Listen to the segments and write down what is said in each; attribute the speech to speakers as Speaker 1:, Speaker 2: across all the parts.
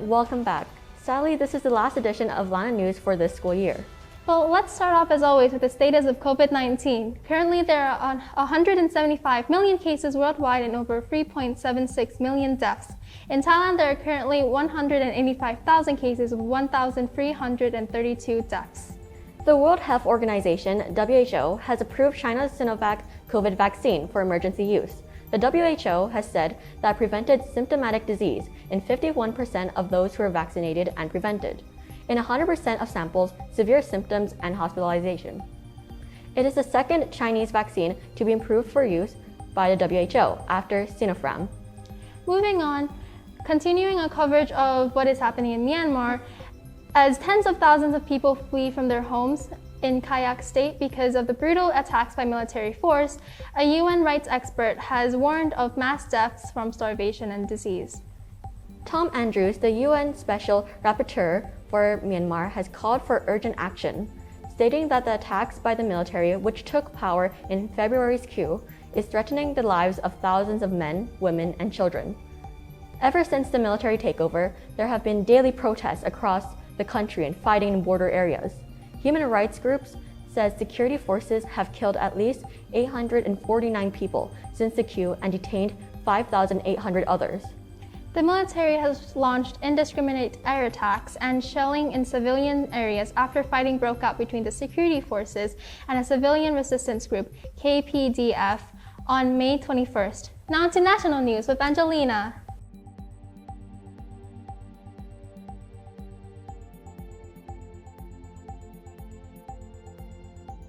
Speaker 1: welcome back. Sadly, this is the last edition of LANNA News for this school year.
Speaker 2: Well, let's start off as always with the status of COVID-19. Currently, there are 175 million cases worldwide and over 3.76 million deaths. In Thailand, there are currently 185,000 cases with 1,332 deaths.
Speaker 1: The World Health Organization, WHO, has approved China's Sinovac COVID vaccine for emergency use. The WHO has said that prevented symptomatic disease in 51% of those who were vaccinated and prevented. In 100% of samples, severe symptoms and hospitalization. It is the second Chinese vaccine to be approved for use by the WHO after Sinopharm.
Speaker 2: Moving on, continuing our coverage of what is happening in Myanmar, as tens of thousands of people flee from their homes in Kayak State because of the brutal attacks by military force, a UN rights expert has warned of mass deaths from starvation and disease.
Speaker 1: Tom Andrews, the UN Special Rapporteur for Myanmar, has called for urgent action, stating that the attacks by the military, which took power in February's coup, is threatening the lives of thousands of men, women, and children. Ever since the military takeover, there have been daily protests across the country and fighting in border areas. Human rights groups says security forces have killed at least 849 people since the coup and detained 5,800 others.
Speaker 2: The military has launched indiscriminate air attacks and shelling in civilian areas after fighting broke out between the security forces and a civilian resistance group, KPDF, on May 21st. Now to national news with Angelina.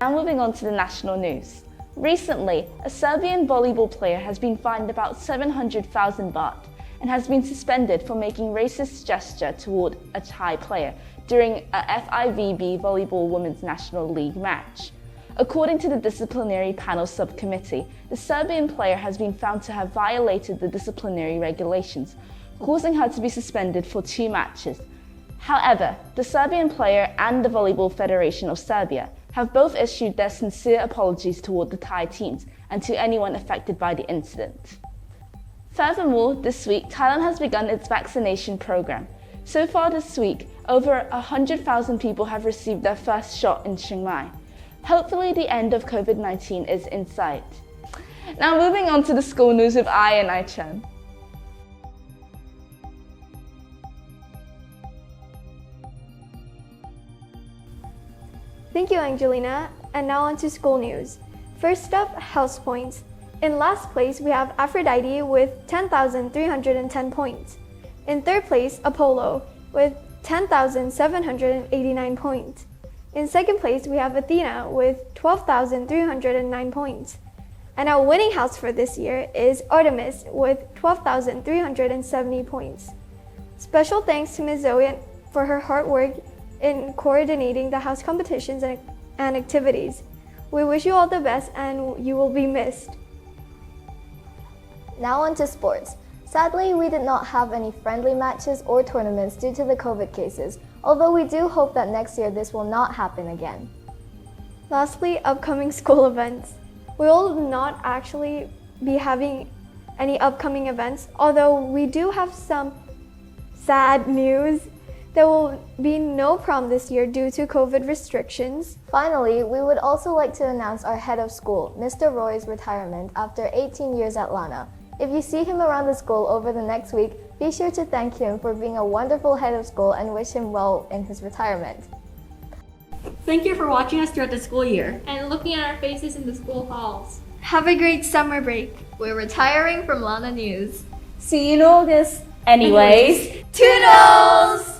Speaker 3: Now moving on to the national news. Recently, a Serbian volleyball player has been fined about 700,000 baht and has been suspended for making racist gesture toward a Thai player during a FIVB Volleyball Women's National League match. According to the disciplinary panel subcommittee, the Serbian player has been found to have violated the disciplinary regulations, causing her to be suspended for 2 matches. However, the Serbian player and the Volleyball Federation of Serbia have both issued their sincere apologies toward the Thai teams and to anyone affected by the incident. Furthermore, this week, Thailand has begun its vaccination program. So far this week, over 100,000 people have received their first shot in Chiang Mai. Hopefully, the end of COVID-19 is in sight. Now moving on to the school news with I and I-chan.
Speaker 4: Thank you, Angelina. And now on to school news. First up, house points. In last place, we have Aphrodite with 10,310 points. In third place, Apollo with 10,789 points. In second place, we have Athena with 12,309 points. And our winning house for this year is Artemis with 12,370 points. Special thanks to Ms. Zoe for her hard work in coordinating the house competitions and activities. We wish you all the best and you will be missed.
Speaker 5: Now on to sports. Sadly, we did not have any friendly matches or tournaments due to the COVID cases, although we do hope that next year this will not happen again.
Speaker 4: Lastly, upcoming school events. We will not actually be having any upcoming events, although we do have some sad news. There will be no prom this year due to COVID restrictions.
Speaker 5: Finally, we would also like to announce our head of school, Mr. Roy's retirement after 18 years at LANNA. If you see him around the school over the next week, be sure to thank him for being a wonderful head of school and wish him well in his retirement.
Speaker 1: Thank you for watching us throughout the school year
Speaker 2: and looking at our faces in the school halls.
Speaker 4: Have a great summer break.
Speaker 5: We're retiring from LANNA News.
Speaker 3: See you in August. Anyways,
Speaker 4: Toodles!